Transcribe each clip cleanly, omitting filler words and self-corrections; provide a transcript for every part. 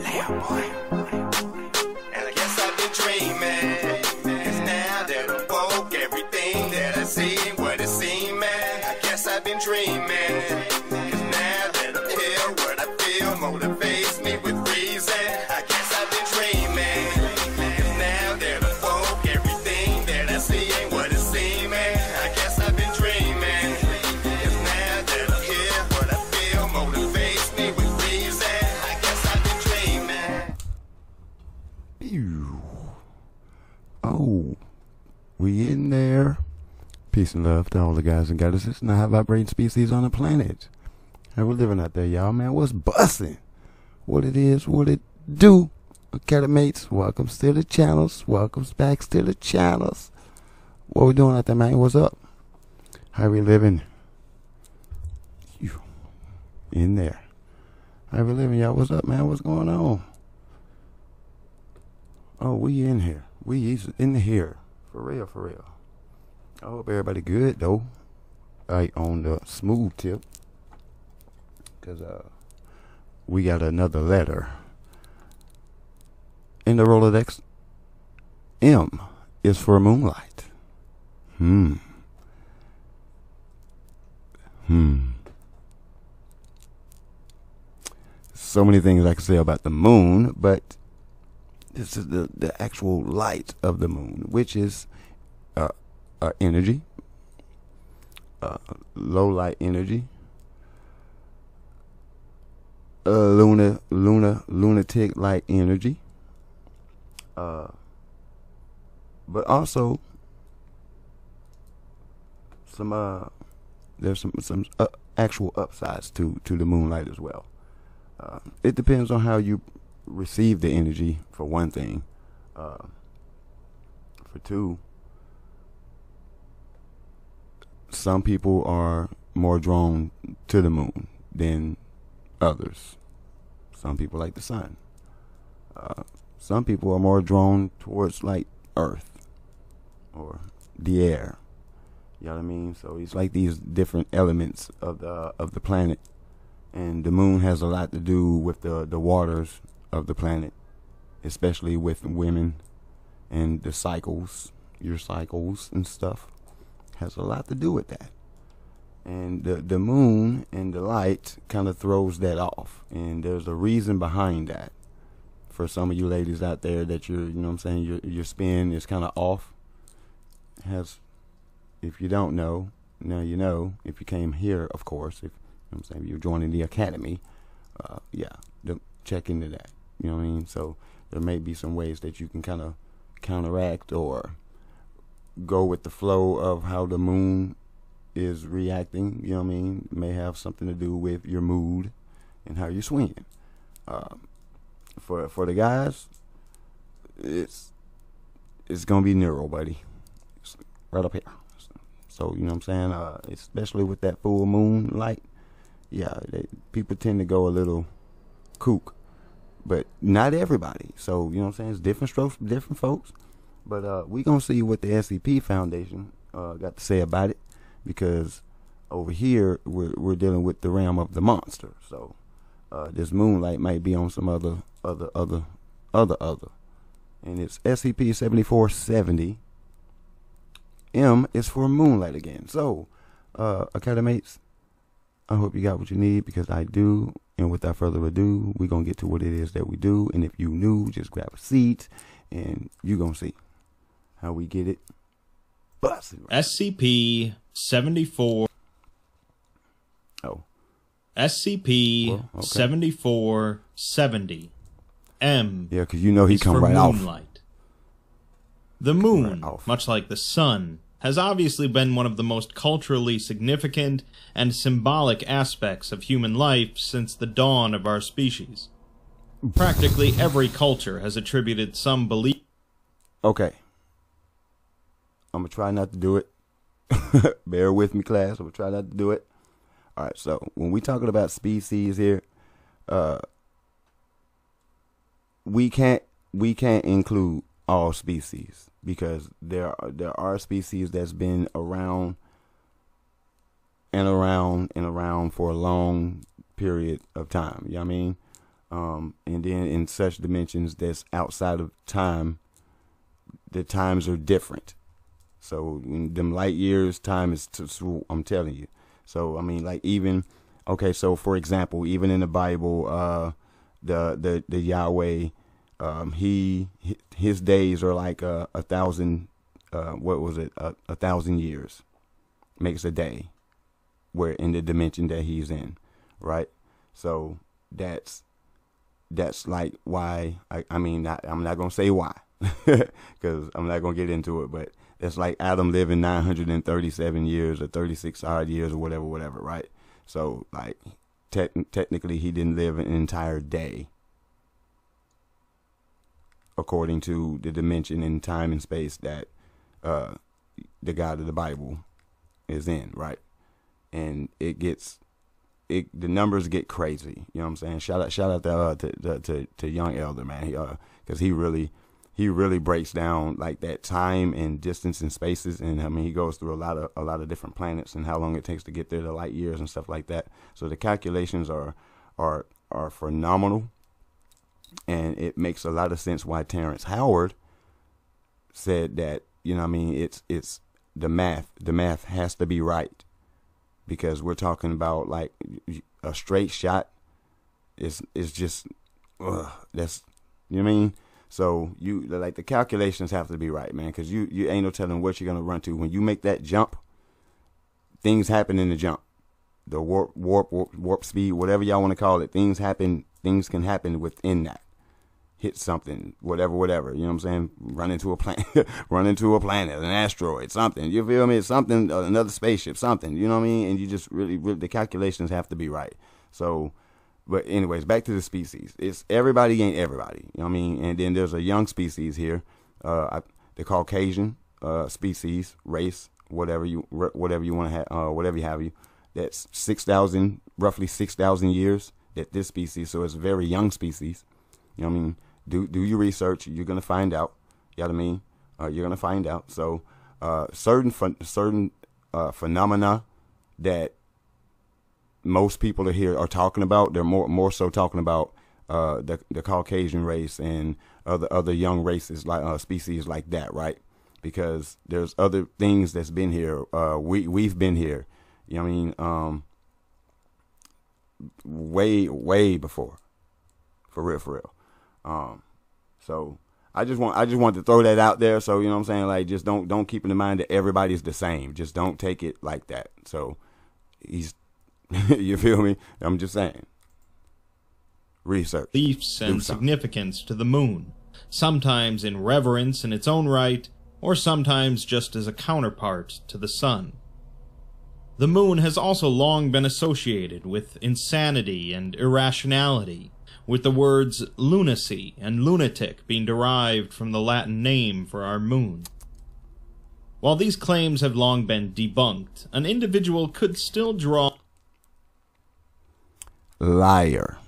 And I guess I've been dreaming, 'cause now that I woke, everything that I see ain't what it seemed, man. I guess I've been dreaming, 'cause now that I'm here, what I feel motivates me with reason. I guess I've been dreaming, 'cause now that I woke, everything that I see ain't what it seemed, man. I guess I've been dreaming, 'cause now that I'm here, what I feel motivates me with reason. I guess I've been dreaming. Ew. Oh, we in there. Peace and love to all the guys and goddesses and the high vibrating species on the planet. How we living out there, y'all, man? What's bustin'? What it is, what it do? Academates, welcome to the channels. Welcome back to the channels. What we doing out there, man? What's up? How we living? You in there? How we living, y'all? What's up, man? What's going on? Oh, we in here. We in here. For real, for real. I hope everybody good, though. Right on the smooth tip. Because we got another letter in the Rolodex. M is for Moonlight. So many things I can say about the moon, but this is the actual light of the moon, which is energy, low light energy, lunatic light energy, but also there's some actual upsides to the moonlight as well. It depends on how you receive the energy, for one thing. For two, some people are more drawn to the moon than others. Some people like the sun. Some people are more drawn towards like Earth or the air. You know what I mean? So it's like these different elements of the planet, and the moon has a lot to do with the waters of the planet, especially with women and the cycles, your cycles and stuff. Has a lot to do with that. And the moon and the light kind of throws that off, and there's a reason behind that. For some of you ladies out there that you know what I'm saying, your spin is kind of off. If you don't know, now you know. If you came here, of course, if you know what I'm saying, you're joining the academy, check into that. You know what I mean? So there may be some ways that you can kind of counteract or go with the flow of how the moon is reacting. You know what I mean? It may have something to do with your mood and how you're swinging. For the guys, it's gonna be neural, buddy. It's right up here. So you know what I'm saying? Especially with that full moon light, yeah, people tend to go a little kook, but not everybody. So you know what I'm saying? It's different strokes for different folks. But we gonna see what the SCP Foundation got to say about it, because over here we're dealing with the realm of the monster. So this Moonlight might be on some other, and it's SCP-7470. M is for Moonlight again. So academates, I hope you got what you need, because I do. And without further ado, we're gonna get to what it is that we do. And if you new, just grab a seat and you're gonna see how we get it busted. Right? SCP-74. Oh. SCP-7470. M. Yeah, because you know he come right off. Moonlight. The moon, much like the sun, has obviously been one of the most culturally significant and symbolic aspects of human life since the dawn of our species. Practically every culture has attributed some belief. Okay. I'm going to try not to do it. Bear with me, class. I'm going to try not to do it. All right, so when we talking about species here, we can't include all species, because there are species that's been around and around and around for a long period of time. You know what I mean? And then in such dimensions that's outside of time, the times are different. So in them light years, time is, I'm telling you. So, I mean, like even, okay, so for example, even in the Bible, the Yahweh, his days are like 1,000, what was it? 1,000 years makes a day, where in the dimension that he's in, right? So that's like why, I'm not going to say why, because I'm not going to get into it, but it's like Adam living 937 years or 36 odd years or whatever, right? So like technically he didn't live an entire day according to the dimension in time and space that the God of the Bible is in, right? And the numbers get crazy. You know what I'm saying? Shout out to young elder, man. Because he really breaks down like that time and distance and spaces, and I mean he goes through a lot of different planets and how long it takes to get there, the light years and stuff like that. So the calculations are phenomenal, and it makes a lot of sense why Terrence Howard said that. You know what I mean? It's the math has to be right, because we're talking about like a straight shot is just that's, you know what I mean? So you like the calculations have to be right, man, because you ain't no telling what you're gonna run to when you make that jump. Things happen in the jump, the warp speed, whatever y'all want to call it. Things can happen within that. Hit something, whatever. You know what I'm saying? Run into a planet, an asteroid, something. You feel me? Something, another spaceship, something. You know what I mean? And you just really the calculations have to be right. So. But anyways, back to the species. It's everybody ain't everybody. You know what I mean? And then there's a young species here, the Caucasian species, race, whatever you want to have, whatever you have. That's roughly 6,000 years. That this species, so it's a very young species. You know what I mean? Do your research. You're gonna find out. You know what I mean? You're gonna find out. So certain phenomena that most people are talking about. They're more so talking about the Caucasian race and other young races like species like that, right? Because there's other things that's been here. We've been here. You know what I mean? Way before, for real. So I just want to throw that out there. So you know what I'm saying? Like just don't keep in mind that everybody's the same. Just don't take it like that. So he's. You feel me? I'm just saying. Research. Beliefs and significance to the moon, sometimes in reverence in its own right, or sometimes just as a counterpart to the sun. The moon has also long been associated with insanity and irrationality, with the words lunacy and lunatic being derived from the Latin name for our moon. While these claims have long been debunked, an individual could still draw liar.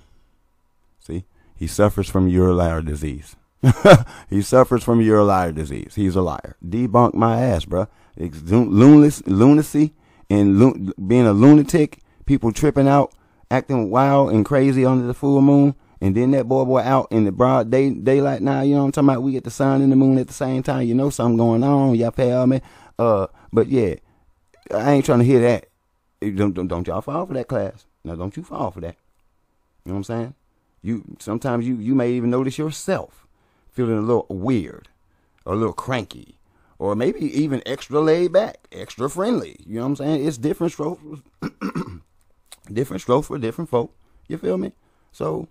See, he suffers from Uriah disease. He suffers from Uriah disease. He's a liar. Debunk my ass, bro. Lunacy and being a lunatic, people tripping out, acting wild and crazy under the full moon, and then that boy out in the broad daylight. Now, you know what I'm talking about? We get the sun and the moon at the same time. You know something going on. Y'all feel me? But yeah, I ain't trying to hear that. Don't y'all fall for that, class. Now, don't you fall for that. You know what I'm saying? Sometimes you may even notice yourself feeling a little weird, or a little cranky, or maybe even extra laid back, extra friendly. You know what I'm saying? It's different strokes, different strokes for different folk. You feel me? So,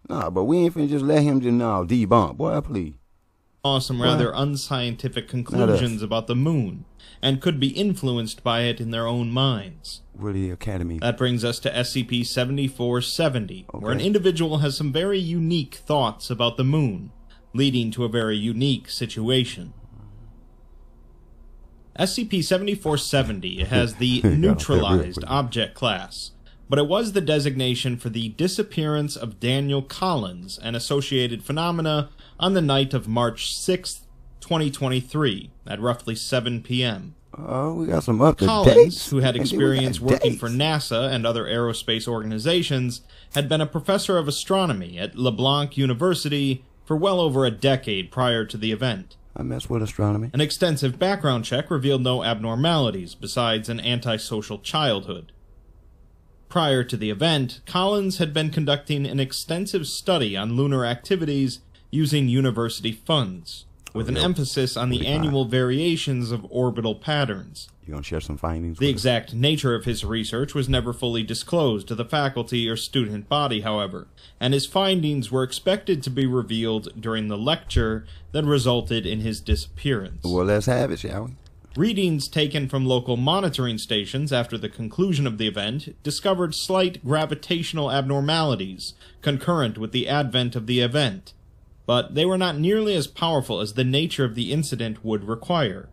nah, but we ain't finna just let him just debunk. Boy, please. Some rather unscientific conclusions about the moon, and could be influenced by it in their own minds. We're the Academy. That brings us to SCP-7470, where an individual has some very unique thoughts about the moon, leading to a very unique situation. SCP-7470 has the neutralized object class, but it was the designation for the disappearance of Daniel Collins and associated phenomena on the night of March 6, 2023, at roughly 7 p.m. We got some up to Collins, dates. who had experience working for NASA and other aerospace organizations, had been a professor of astronomy at LeBlanc University for well over a decade prior to the event. I mess with astronomy. An extensive background check revealed no abnormalities besides an antisocial childhood. Prior to the event, Collins had been conducting an extensive study on lunar activities using university funds, with an emphasis on the annual variations of orbital patterns. You gonna share some findings? The exact nature of his research was never fully disclosed to the faculty or student body, however, and his findings were expected to be revealed during the lecture that resulted in his disappearance. Well, let's have it, shall we? Readings taken from local monitoring stations after the conclusion of the event discovered slight gravitational abnormalities concurrent with the advent of the event, but they were not nearly as powerful as the nature of the incident would require.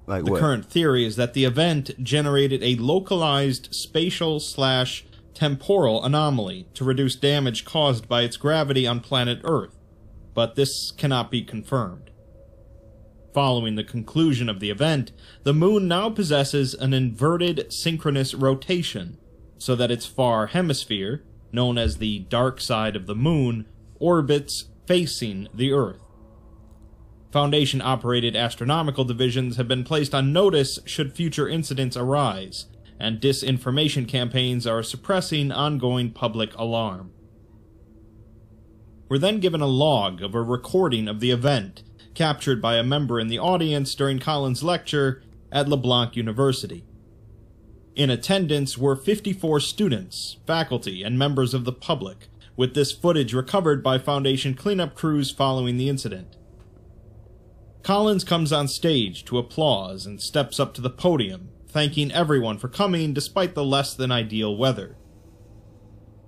Like the what? current theory is that the event generated a localized spatial/temporal anomaly to reduce damage caused by its gravity on planet Earth, but this cannot be confirmed. Following the conclusion of the event, the Moon now possesses an inverted synchronous rotation, so that its far hemisphere, known as the dark side of the Moon, orbits facing the Earth. Foundation-operated astronomical divisions have been placed on notice should future incidents arise, and disinformation campaigns are suppressing ongoing public alarm. We're then given a log of a recording of the event, captured by a member in the audience during Collins' lecture at LeBlanc University. In attendance were 54 students, faculty, and members of the public, with this footage recovered by Foundation cleanup crews following the incident. Collins comes on stage to applause and steps up to the podium, thanking everyone for coming despite the less-than-ideal weather.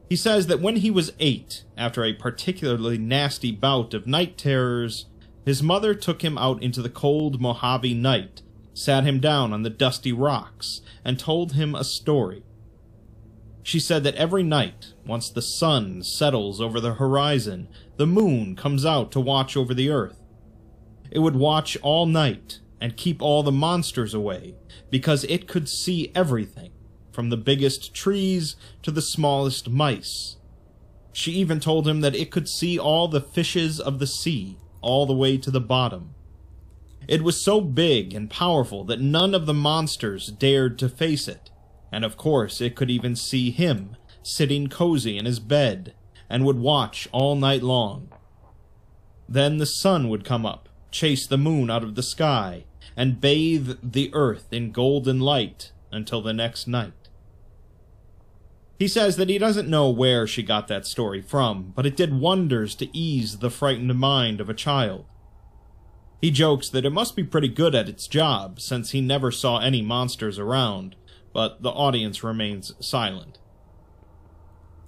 He says that when he was 8, after a particularly nasty bout of night terrors, his mother took him out into the cold Mojave night, sat him down on the dusty rocks, and told him a story. She said that every night, once the sun settles over the horizon, the moon comes out to watch over the earth. It would watch all night and keep all the monsters away, because it could see everything, from the biggest trees to the smallest mice. She even told him that it could see all the fishes of the sea, all the way to the bottom. It was so big and powerful that none of the monsters dared to face it, and of course it could even see him, sitting cozy in his bed, and would watch all night long. Then the sun would come up, chase the moon out of the sky, and bathe the earth in golden light until the next night. He says that he doesn't know where she got that story from, but it did wonders to ease the frightened mind of a child. He jokes that it must be pretty good at its job, since he never saw any monsters around, but the audience remains silent.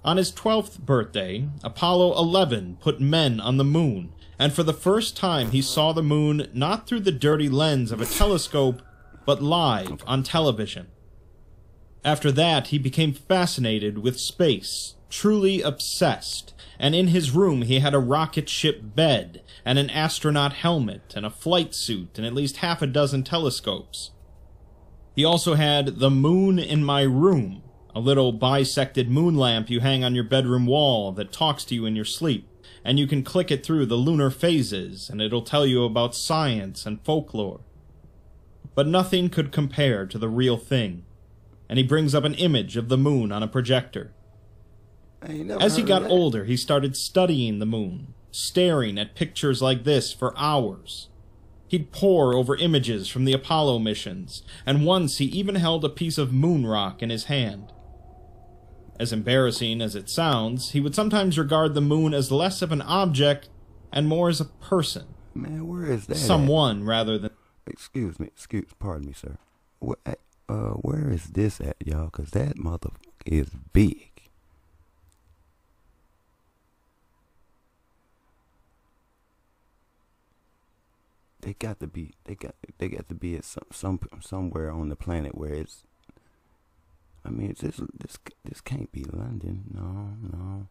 On his 12th birthday, Apollo 11 put men on the moon, and for the first time he saw the moon not through the dirty lens of a telescope, but live on television. After that, he became fascinated with space, truly obsessed, and in his room he had a rocket ship bed, and an astronaut helmet, and a flight suit, and at least half a dozen telescopes. He also had the moon in my room, a little bisected moon lamp you hang on your bedroom wall that talks to you in your sleep, and you can click it through the lunar phases, and it'll tell you about science and folklore. But nothing could compare to the real thing, and he brings up an image of the moon on a projector. As he got older, he started studying the moon, staring at pictures like this for hours. He'd pore over images from the Apollo missions, and once he even held a piece of moon rock in his hand. As embarrassing as it sounds, he would sometimes regard the moon as less of an object and more as a person. Man, where is that? Someone, rather than... Pardon me, sir. Where is this at, y'all? Because that motherfucker is big. They got to be at somewhere on the planet where it's. I mean, this can't be London.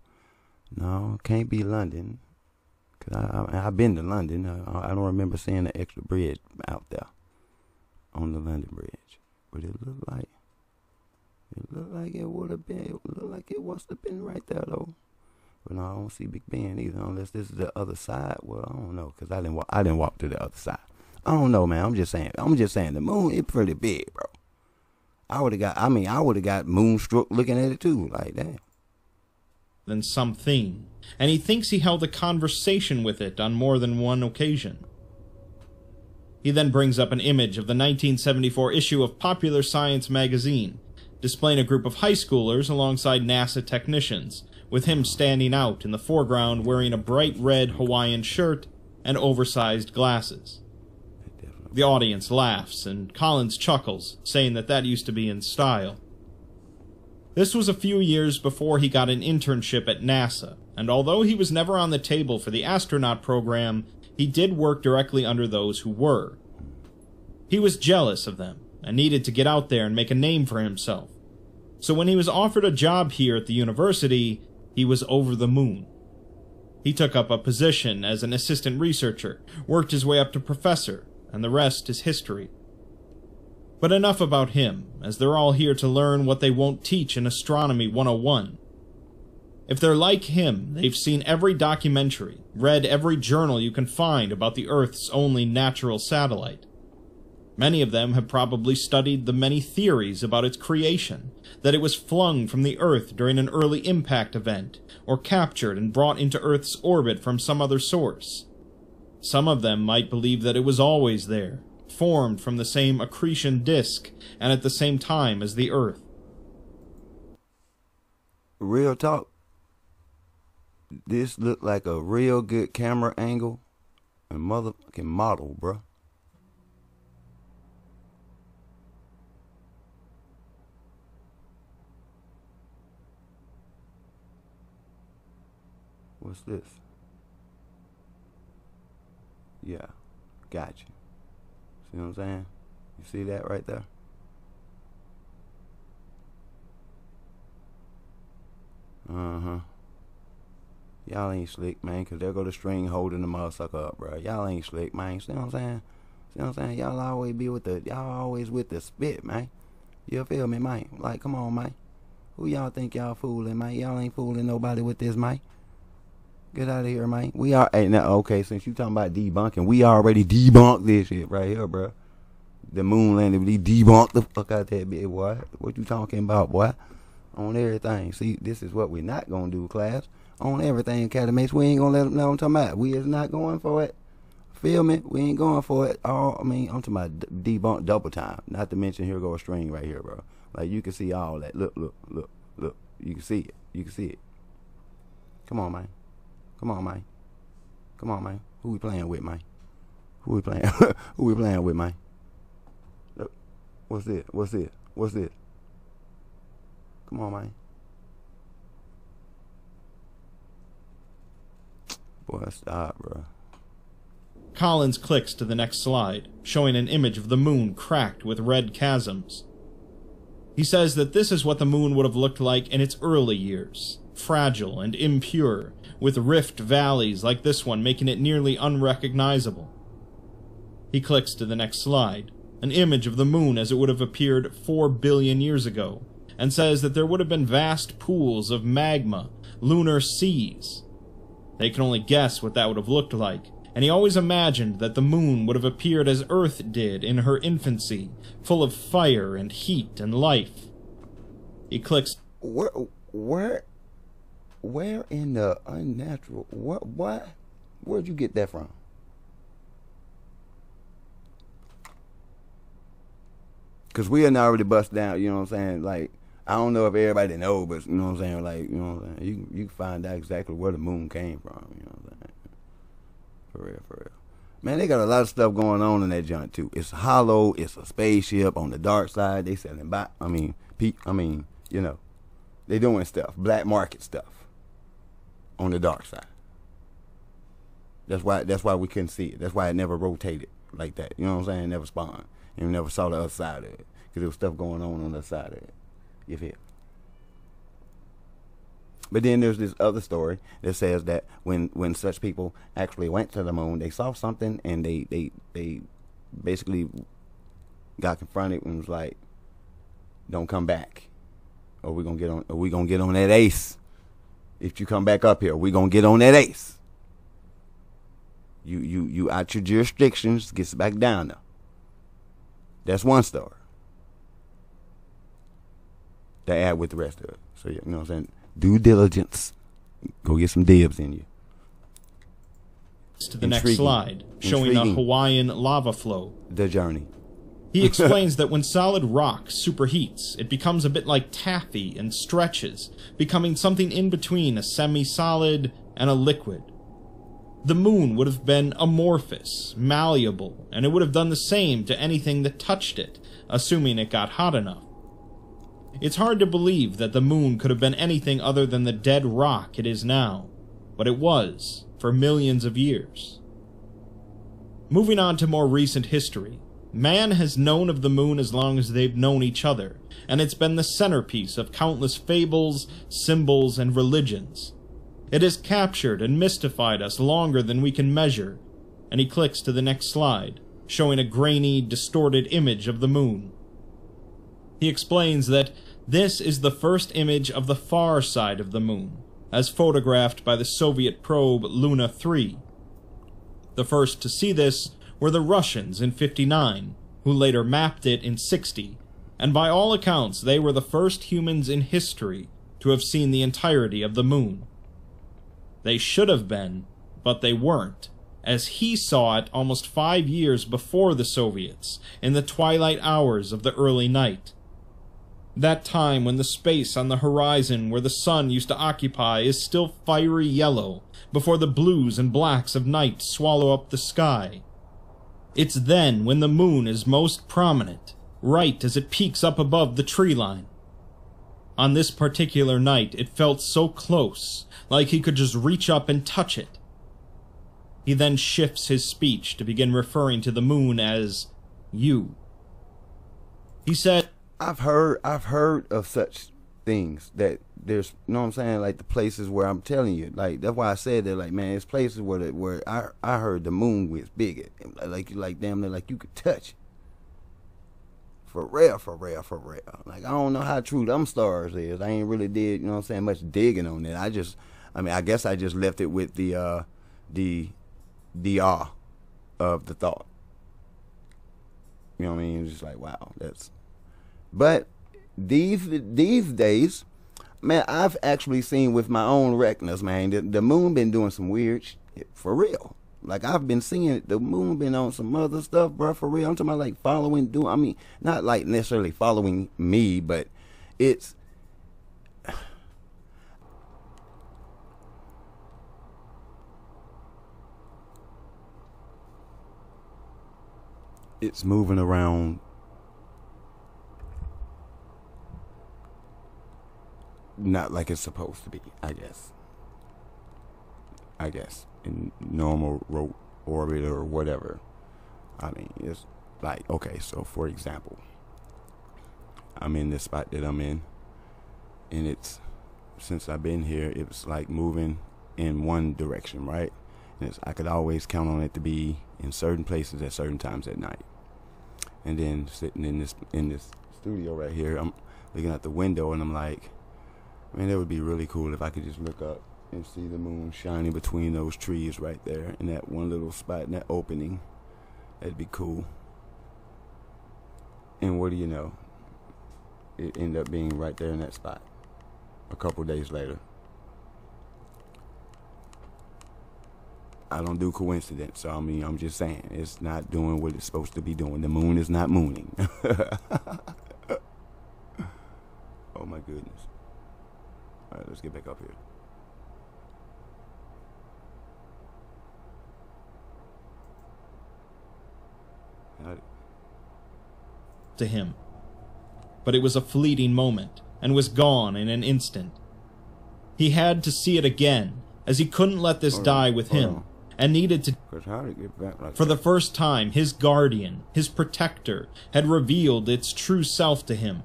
No, can't be London. Cause I've been to London. I don't remember seeing the extra bread out there on the London Bridge. But it looked like it would have been. It looked like it must have been right there though. But no, I don't see Big Ben either, unless this is the other side. Well, I don't know, cause I didn't walk to the other side. I don't know, man. I'm just saying the moon is pretty big, bro. I would have got moonstruck looking at it too, like that. Than something, and he thinks he held a conversation with it on more than one occasion. He then brings up an image of the 1974 issue of Popular Science magazine, displaying a group of high schoolers alongside NASA technicians, with him standing out in the foreground wearing a bright red Hawaiian shirt and oversized glasses. The audience laughs, and Collins chuckles, saying that used to be in style. This was a few years before he got an internship at NASA, and although he was never on the table for the astronaut program, he did work directly under those who were. He was jealous of them, and needed to get out there and make a name for himself. So when he was offered a job here at the university, he was over the moon. He took up a position as an assistant researcher, worked his way up to professor, and the rest is history. But enough about him, as they're all here to learn what they won't teach in Astronomy 101. If they're like him, they've seen every documentary, read every journal you can find about the Earth's only natural satellite. Many of them have probably studied the many theories about its creation, that it was flung from the Earth during an early impact event, or captured and brought into Earth's orbit from some other source. Some of them might believe that it was always there, formed from the same accretion disk, and at the same time as the Earth. Real talk. This looked like a real good camera angle and motherfucking model, bruh. What's this? Yeah, gotcha. See what I'm saying? You see that right there? Uh-huh. Y'all ain't slick, man, because there go the string holding the motherfucker up, bro. Y'all ain't slick, man. See what I'm saying? See what I'm saying? Y'all always with the spit, man. You feel me, man? Like, come on, man. Who y'all think y'all fooling, man? Y'all ain't fooling nobody with this, man. Get out of here, man. Hey, now, okay, since you talking about debunking, we already debunked this shit right here, bro. The moon landing, we debunked the fuck out that bitch, boy. What you talking about, boy? On everything. See, this is what we're not gonna do, class. On everything, academics, we ain't gonna let them know what I'm talking about. We is not going for it. Feel me? We ain't going for it. I'm talking about debunk double time. Not to mention, here go a string right here, bro. Like, you can see all that. Look. You can see it. Come on, man. Come on, man. Who we playing with, man? Who we playing with, man? Look. What's it? Come on, man. Boy, stop, bro. Collins clicks to the next slide, showing an image of the moon cracked with red chasms. He says that this is what the moon would have looked like in its early years, fragile and impure, with rift valleys like this one making it nearly unrecognizable. He clicks to the next slide, an image of the moon as it would have appeared 4 billion years ago, and says that there would have been vast pools of magma, lunar seas. They can only guess what that would have looked like, and he always imagined that the moon would have appeared as Earth did in her infancy, full of fire and heat and life. He clicks... Where in the unnatural... What? Where'd you get that from? Because we had already bust down, you know what I'm saying? Like, I don't know if everybody know, but you know what I'm saying? Like, you know what I'm saying? You can find out exactly where the moon came from, you know what I'm saying? For real. Man, they got a lot of stuff going on in that joint, too. It's hollow. It's a spaceship on the dark side. They selling you know, they doing stuff, black market stuff on the dark side. That's why we couldn't see it. That's why it never rotated like that. You know what I'm saying? It never spawned. And we never saw the other side of it. Because there was stuff going on the other side of it. You feel? But then there's this other story that says that when such people actually went to the moon, they saw something and they basically got confronted and was like, "Don't come back, or we gonna get on that ace. If you come back up here, we gonna get on that ace. You out your jurisdictions, gets back down there." That's one story. To add with the rest of it. So, you know what I'm saying? Due diligence. Go get some dibs in you. To the next slide, showing a Hawaiian lava flow. The journey. He explains that when solid rock superheats, it becomes a bit like taffy and stretches, becoming something in between a semi-solid and a liquid. The moon would have been amorphous, malleable, and it would have done the same to anything that touched it, assuming it got hot enough. It's hard to believe that the moon could have been anything other than the dead rock it is now, but it was, for millions of years. Moving on to more recent history, man has known of the moon as long as they've known each other, and it's been the centerpiece of countless fables, symbols, and religions. It has captured and mystified us longer than we can measure, and he clicks to the next slide, showing a grainy, distorted image of the moon. He explains that this is the first image of the far side of the moon, as photographed by the Soviet probe Luna 3. The first to see this were the Russians in '59, who later mapped it in '60, and by all accounts they were the first humans in history to have seen the entirety of the moon. They should have been, but they weren't, as he saw it almost 5 years before the Soviets, in the twilight hours of the early night. That time when the space on the horizon where the sun used to occupy is still fiery yellow, before the blues and blacks of night swallow up the sky. It's then when the moon is most prominent, right as it peaks up above the tree line. On this particular night, it felt so close, like he could just reach up and touch it. He then shifts his speech to begin referring to the moon as you. He said, I've heard of such things that there's, you know what I'm saying, like the places where I'm telling you, like that's why I said that, like, man, it's places where I heard the moon was bigger, like damn near like you could touch it. For real. Like, I don't know how true them stars is. I ain't really did, you know what I'm saying, much digging on it. I guess I just left it with the awe of the thought. You know what I mean? It's just like, wow, that's. But these days, man, I've actually seen with my own retinas, man, the moon been doing some weird shit, for real. Like, I've been seeing the moon been on some other stuff, bro, for real. I'm talking about, like, I mean, not like necessarily following me, but it's moving around not like it's supposed to be, I guess in normal orbit or whatever. I mean, it's like, okay, so for example, I'm in this spot that I'm in, and it's, since I've been here, it was like moving in one direction, right? And I could always count on it to be in certain places at certain times at night. And then sitting in this studio right here, I'm looking out the window and I'm like, man, that would be really cool if I could just look up and see the moon shining between those trees right there in that one little spot, in that opening. That'd be cool. And what do you know? It ended up being right there in that spot a couple days later. I don't do coincidence, so I mean, I'm just saying, it's not doing what it's supposed to be doing. The moon is not mooning. Oh my goodness. Alright, let's get back up here. To him. But it was a fleeting moment, and was gone in an instant. He had to see it again, as he couldn't let this die with him, and needed to. For the first time, his guardian, his protector, had revealed its true self to him.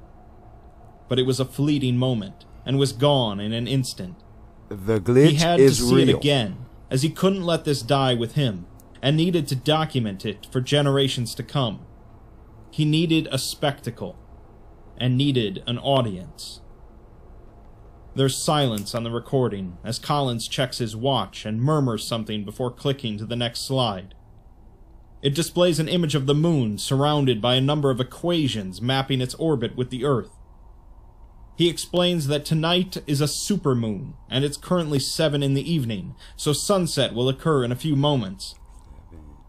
But it was a fleeting moment, and was gone in an instant. The glitch is real. He had to see it again, as he couldn't let this die with him, and needed to document it for generations to come. He needed a spectacle, and needed an audience. There's silence on the recording as Collins checks his watch and murmurs something before clicking to the next slide. It displays an image of the moon surrounded by a number of equations mapping its orbit with the Earth. He explains that tonight is a supermoon, and it's currently 7 in the evening, so sunset will occur in a few moments.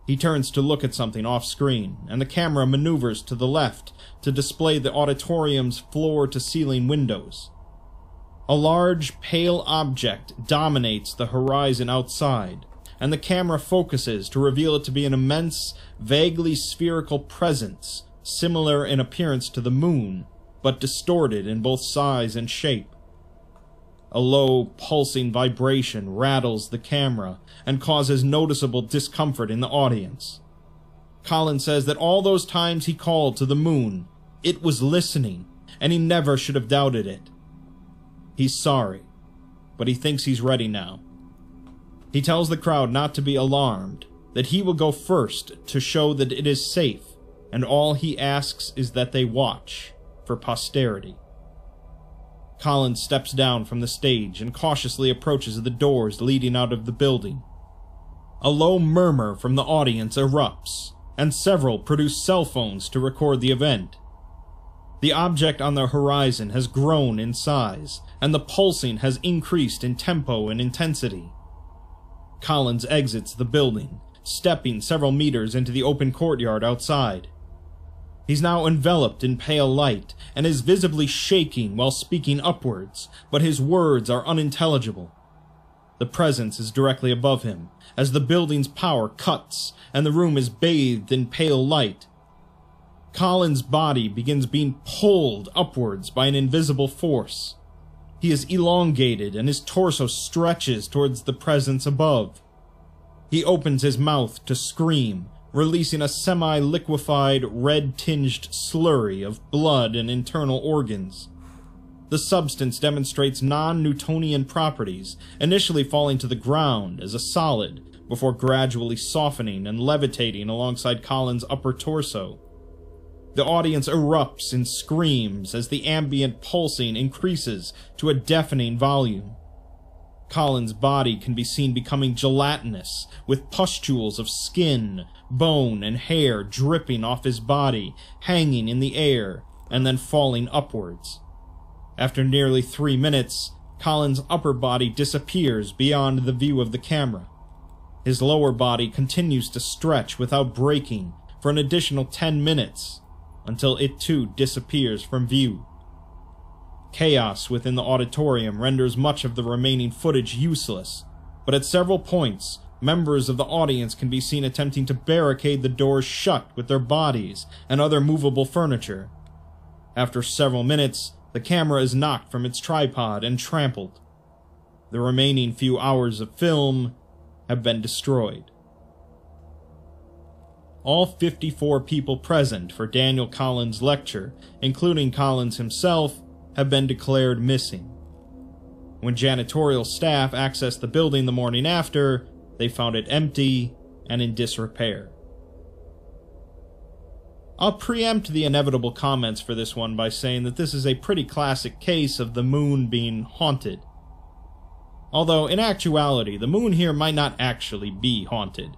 He turns to look at something off-screen, and the camera maneuvers to the left to display the auditorium's floor-to-ceiling windows. A large, pale object dominates the horizon outside, and the camera focuses to reveal it to be an immense, vaguely spherical presence, similar in appearance to the moon, but distorted in both size and shape. A low, pulsing vibration rattles the camera and causes noticeable discomfort in the audience. Collins says that all those times he called to the moon, it was listening, and he never should have doubted it. He's sorry, but he thinks he's ready now. He tells the crowd not to be alarmed, that he will go first to show that it is safe, and all he asks is that they watch, for posterity. Collins steps down from the stage and cautiously approaches the doors leading out of the building. A low murmur from the audience erupts, and several produce cell phones to record the event. The object on the horizon has grown in size, and the pulsing has increased in tempo and intensity. Collins exits the building, stepping several meters into the open courtyard outside. He's now enveloped in pale light, and is visibly shaking while speaking upwards, but his words are unintelligible. The presence is directly above him, as the building's power cuts, and the room is bathed in pale light. Collins' body begins being pulled upwards by an invisible force. He is elongated, and his torso stretches towards the presence above. He opens his mouth to scream, releasing a semi-liquefied, red-tinged slurry of blood and internal organs. The substance demonstrates non-Newtonian properties, initially falling to the ground as a solid, before gradually softening and levitating alongside Collins' upper torso. The audience erupts in screams as the ambient pulsing increases to a deafening volume. Collins' body can be seen becoming gelatinous, with pustules of skin, bone, and hair dripping off his body, hanging in the air, and then falling upwards. After nearly 3 minutes, Collins' upper body disappears beyond the view of the camera. His lower body continues to stretch without breaking for an additional 10 minutes, until it too disappears from view. Chaos within the auditorium renders much of the remaining footage useless, but at several points, members of the audience can be seen attempting to barricade the doors shut with their bodies and other movable furniture. After several minutes, the camera is knocked from its tripod and trampled. The remaining few hours of film have been destroyed. All 54 people present for Daniel Collins' lecture, including Collins himself, have been declared missing. When janitorial staff accessed the building the morning after, they found it empty and in disrepair. I'll preempt the inevitable comments for this one by saying that this is a pretty classic case of the moon being haunted. Although, in actuality, the moon here might not actually be haunted.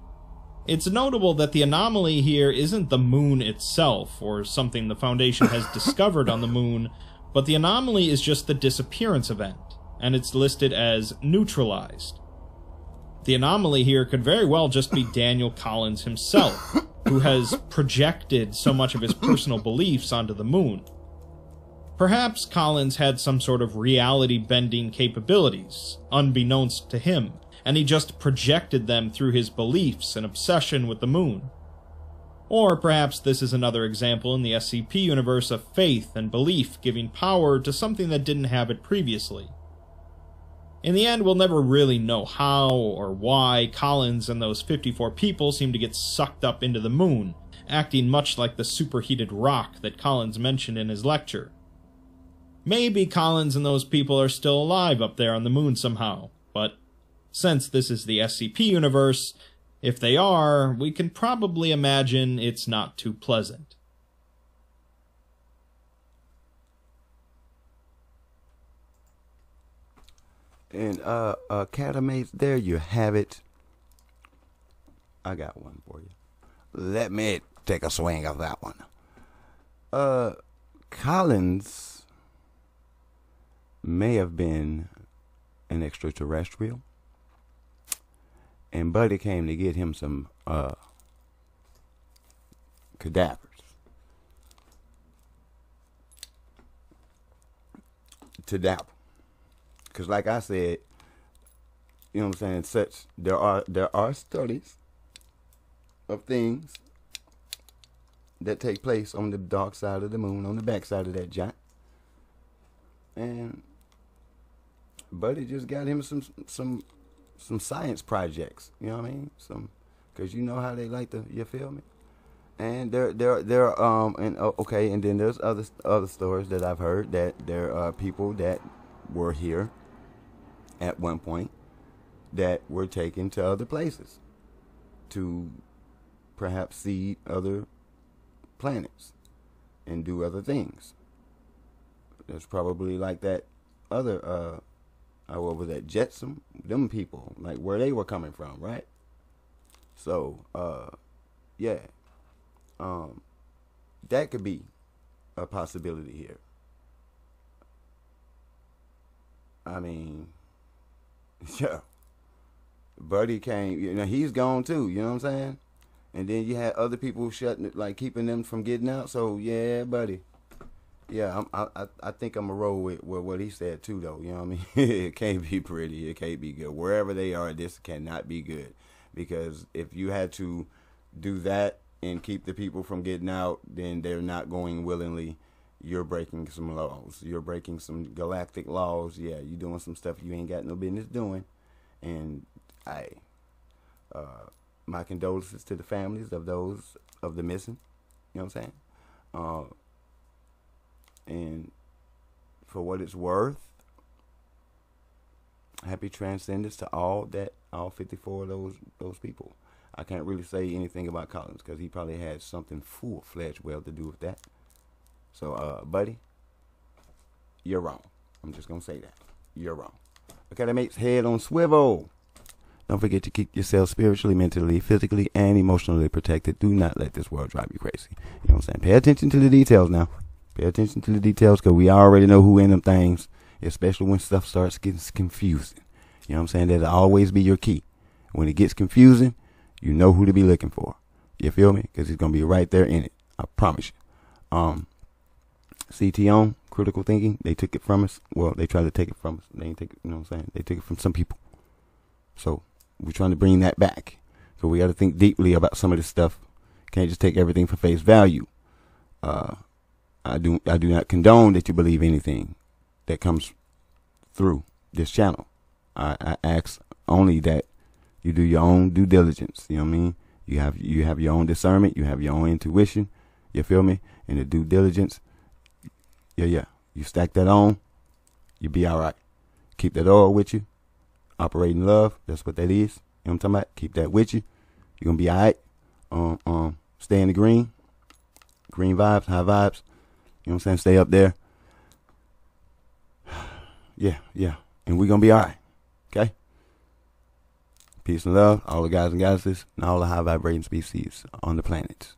It's notable that the anomaly here isn't the moon itself, or something the Foundation has discovered on the moon, but the anomaly is just the disappearance event, and it's listed as neutralized. The anomaly here could very well just be Daniel Collins himself, who has projected so much of his personal beliefs onto the moon. Perhaps Collins had some sort of reality-bending capabilities, unbeknownst to him, and he just projected them through his beliefs and obsession with the moon. Or perhaps this is another example in the SCP universe of faith and belief giving power to something that didn't have it previously. In the end, we'll never really know how or why Collins and those 54 people seem to get sucked up into the moon, acting much like the superheated rock that Collins mentioned in his lecture. Maybe Collins and those people are still alive up there on the moon somehow, but since this is the SCP universe, if they are, we can probably imagine it's not too pleasant. And Catamates, there you have it. I got one for you. Let me take a swing of that one. Collins may have been an extraterrestrial, and Buddy came to get him some cadavers. To dabble. Because like I said, you know what I'm saying, there are studies of things that take place on the dark side of the moon, on the back side of that giant. And Buddy just got him some science projects, you know what I mean? Because you know how they like to, you feel me? And and then there's other stories that I've heard that there are people that were here at one point that were taken to other places to perhaps see other planets and do other things. There's probably like that other what was that, Jetsam, them people, like where they were coming from, right? So yeah, that could be a possibility here. I mean, yeah, Buddy came, you know, he's gone too, you know what I'm saying? And then you had other people shutting, like keeping them from getting out. So yeah, Buddy, yeah, I think I'm a roll with what he said too, though. You know what I mean? It can't be pretty. It can't be good. Wherever they are, this cannot be good, because if you had to do that and keep the people from getting out, then they're not going willingly. You're breaking some laws. You're breaking some galactic laws. Yeah, you're doing some stuff you ain't got no business doing. And my condolences to the families of those of the missing. You know what I'm saying? And for what it's worth, happy transcendence to all 54 of those people. I can't really say anything about Collins because he probably had something full-fledged well to do with that. So, Buddy, you're wrong. I'm just going to say that. You're wrong. Okay, that makes head on swivel. Don't forget to keep yourself spiritually, mentally, physically, and emotionally protected. Do not let this world drive you crazy. You know what I'm saying? Pay attention to the details now. Pay attention to the details, because we already know who in them things, especially when stuff starts getting confusing. You know what I'm saying? That'll always be your key. When it gets confusing, you know who to be looking for. You feel me? Because he's going to be right there in it. I promise you. CTO, critical thinking, they took it from us. Well, they tried to take it from us. They didn't take it, you know what I'm saying? They took it from some people. So we're trying to bring that back. So we got to think deeply about some of this stuff. Can't just take everything for face value. I do not condone that you believe anything that comes through this channel. I ask only that you do your own due diligence. You know what I mean? You have your own discernment. You have your own intuition. You feel me? And the due diligence. Yeah. You stack that on, you be all right. Keep that oil with you. Operate in love. That's what that is. You know what I'm talking about? Keep that with you. You're gonna be all right. Stay in the green. Green vibes, high vibes. You know what I'm saying? Stay up there. Yeah. And we're gonna be all right. Okay? Peace and love, all the guys and goddesses, and all the high vibrating species on the planet.